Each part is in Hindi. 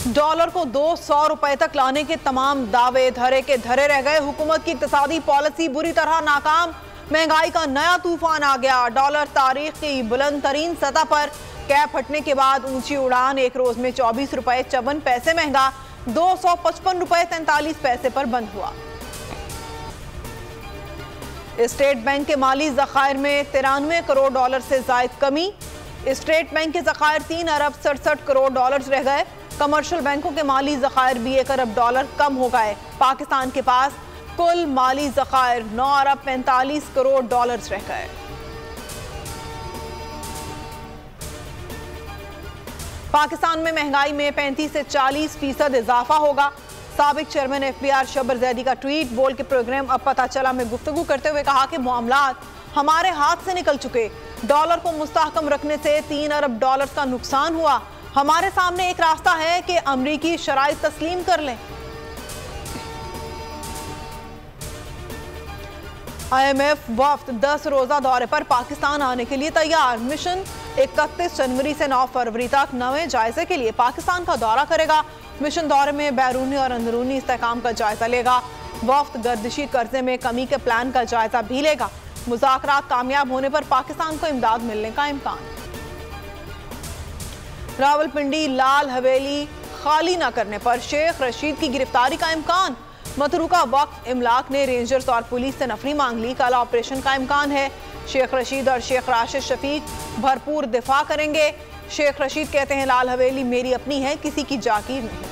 डॉलर को 200 रुपए तक लाने के तमाम दावे धरे के धरे रह गए। हुकूमत की इक्तिसादी पॉलिसी बुरी तरह नाकाम। महंगाई का नया तूफान आ गया। डॉलर तारीख की बुलंद तरीन सतह पर। कैप हटने के बाद ऊंची उड़ान। एक रोज में 24 रुपए 54 पैसे महंगा 255 रुपए 43 पैसे पर बंद हुआ। स्टेट बैंक के माली ज़खायर में 93 करोड़ डॉलर से जायद कमी। स्टेट बैंक के ज़खायर 3 अरब 67 करोड़ डॉलर रह गए। कमर्शियल बैंकों के माली ज़खायर भी 1 अरब डॉलर कम हो गए। पाकिस्तान के पास कुल माली ज़खायर 9 अरब 45 करोड़ डॉलर रह गए। पाकिस्तान में महंगाई में 35 से 40% इजाफा होगा। साबिक चेयरमैन FBR शब्बर जैदी का ट्वीट। बोल के प्रोग्राम अब पता चला में गुफ्तगू करते हुए कहा कि मामलात हमारे हाथ से निकल चुके। डॉलर को मुस्तहकम रखने से 3 अरब डॉलर का नुकसान हुआ। हमारे सामने एक रास्ता है कि अमरीकी शराइत तस्लीम कर लें। IMF वफ्द 10 रोजा दौरे पर पाकिस्तान आने के लिए तैयार। मिशन 31 जनवरी से 9 फरवरी तक नए जायजे के लिए पाकिस्तान का दौरा करेगा। मिशन दौरे में बैरूनी और अंदरूनी इस्तेहकाम का जायजा लेगा। वफ्द गर्दिशी कर्जे में कमी के प्लान का जायजा भी लेगा। मुज़ाकरात कामयाब होने पर पाकिस्तान को इमदाद मिलने का इम्कान। रावलपिंडी लाल हवेली खाली न करने पर शेख रशीद की गिरफ्तारी का इम्कान। मतरूका वक्फ इमलाक ने रेंजर्स और पुलिस से नफरी मांग ली। कल ऑपरेशन का इम्कान है। शेख रशीद और शेख राशिद शफीक भरपूर दिफा करेंगे। शेख रशीद कहते हैं लाल हवेली मेरी अपनी है, किसी की जागीर नहीं।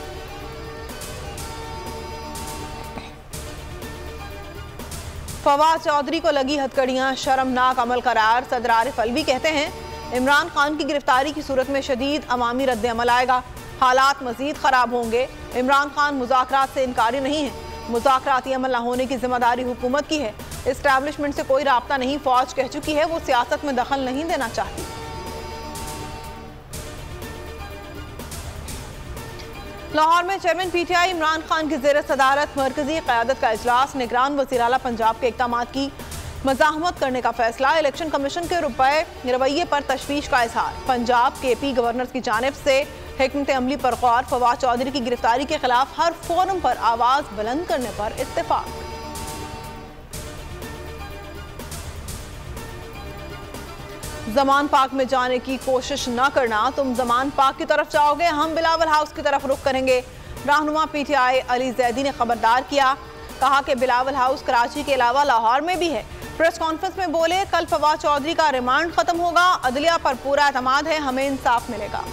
फवाद चौधरी को लगी हथकड़ियां शर्मनाक अमल करार। सदर आरिफ अलवी कहते हैं इमरान खान की गिरफ्तारी की सूरत में शदीद अवामी रद्द अमल आएगा। हालात मजीद खराब होंगे। इमरान खान मुज़ाकरात से इनकारी नहीं है। मुज़ाकराती अमल न होने की जिम्मेदारी हुकूमत की है। इस्टेब्लिशमेंट से कोई राब्ता नहीं। फौज कह चुकी है वो सियासत में दखल नहीं देना चाहती। लाहौर में चेयरमैन PTI इमरान खान की ज़ेर सदारत मरकजी क़यादत का इजलास। निगरान वज़ीर आला पंजाब के इक़दाम की मज़ाहमत करने का फैसला। इलेक्शन कमीशन के रवैये पर तशवीश का इजहार। पंजाब KP गवर्नर की जानिब से हिकमत अमली पर गौर। फवाद चौधरी की गिरफ्तारी के खिलाफ हर फोरम पर आवाज़ बुलंद करने पर इत्तेफाक। जमान पाक में जाने की कोशिश न करना। तुम जमान पाक की तरफ जाओगे, हम बिलावल हाउस की तरफ रुख करेंगे। रहनुमा PTI अली जैदी ने खबरदार किया। कहा कि बिलावल हाउस कराची के अलावा लाहौर में भी है। प्रेस कॉन्फ्रेंस में बोले कल फवाद चौधरी का रिमांड खत्म होगा। अदलिया पर पूरा एतमाद है, हमें इंसाफ मिलेगा।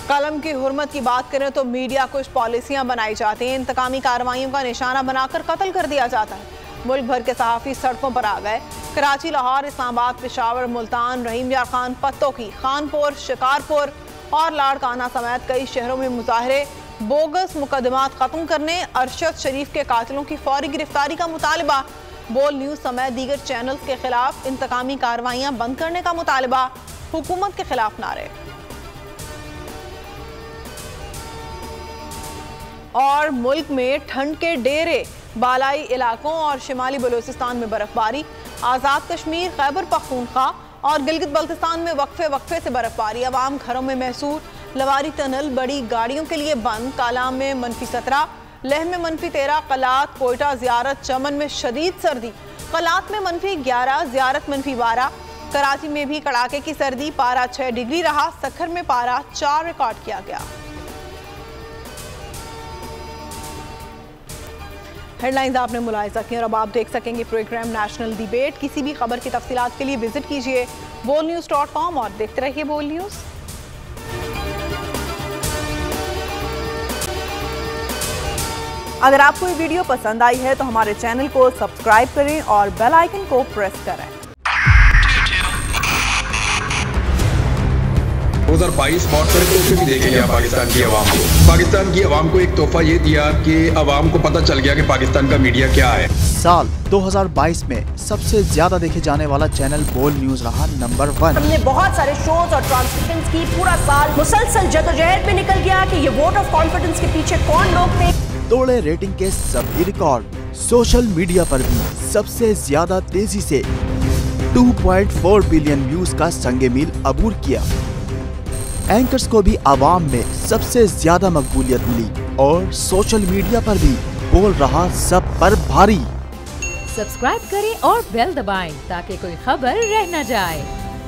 कलम की हुर्मत की बात करें तो मीडिया कुछ पॉलिसियां बनाई जाती हैं। इंतकामी कार्रवाइयों का निशाना बनाकर कत्ल कर दिया जाता है। मुल्क भर के सहाफ़ी सड़कों पर आ गए। कराची, लाहौर, इस्लामाबाद, पेशावर, मुल्तान, रहीम यार खान, पत्तोकी, खानपुर, शिकारपुर और लाड़काना समेत कई शहरों में मुजाहरे। बोगस मुकदमात खत्म करने, अरशद शरीफ के कातिलों की फौरी गिरफ्तारी का मुतालबा। बोल न्यूज़ समेत दीगर चैनल्स के खिलाफ इंतकामी कार्रवाइयां बंद करने का मुतालबा। हुकूमत के खिलाफ नारे। और मुल्क में ठंड के डेरे। बालाई इलाकों और शिमाली बलूचिस्तान में बर्फबारी। आज़ाद कश्मीर, खैबर पख्तूनख्वा और गिलगित बल्तिस्तान में वक्फे से बर्फबारी। अवाम घरों में महसूर। लवारी टनल बड़ी गाड़ियों के लिए बंद। कालाम में -17, लेह में -13, कलात, कोयटा, ज़ियारत, चमन में शदीद सर्दी। कलात में -11, ज़ियारत -12। कराची में भी कड़ाके की सर्दी। पारा 6 डिग्री रहा। सखर में पारा 4 रिकॉर्ड किया गया। हेडलाइंस आपने मुलाहिजा की और अब आप देख सकेंगे प्रोग्राम नेशनल डिबेट। किसी भी खबर की तफसीलात के लिए विजिट कीजिए bolnews.com और देखते रहिए बोल न्यूज़। अगर आपको ये वीडियो पसंद आई है तो हमारे चैनल को सब्सक्राइब करें और बेल आइकन को प्रेस करें। 2022 बहुत सारे तोहफे भी देखे गया पाकिस्तान की आवाम को। पाकिस्तान की आवाम को एक तोहफा ये दिया कि आवाम को पता चल गया कि पाकिस्तान का मीडिया क्या है। साल 2022 में सबसे ज्यादा देखे जाने वाला चैनल बोल न्यूज रहा नंबर 1। हमने बहुत सारे शोज और ट्रांसमिशंस की। पूरा साल मुसलसल जदोजहद में निकल गया कि ये वोट ऑफ कॉन्फिडेंस के पीछे कौन लोग थे। तोड़े रेटिंग के सभी रिकॉर्ड। सोशल मीडिया पर भी सबसे ज्यादा तेजी से 2.4 बिलियन व्यूज का संगे मील अबूर किया। एंकर्स को भी आवाम में सबसे ज्यादा मकबूलियत मिली और सोशल मीडिया पर भी बोल रहा सब पर भारी। सब्सक्राइब करें और बेल दबाएं ताकि कोई खबर रह न जाए।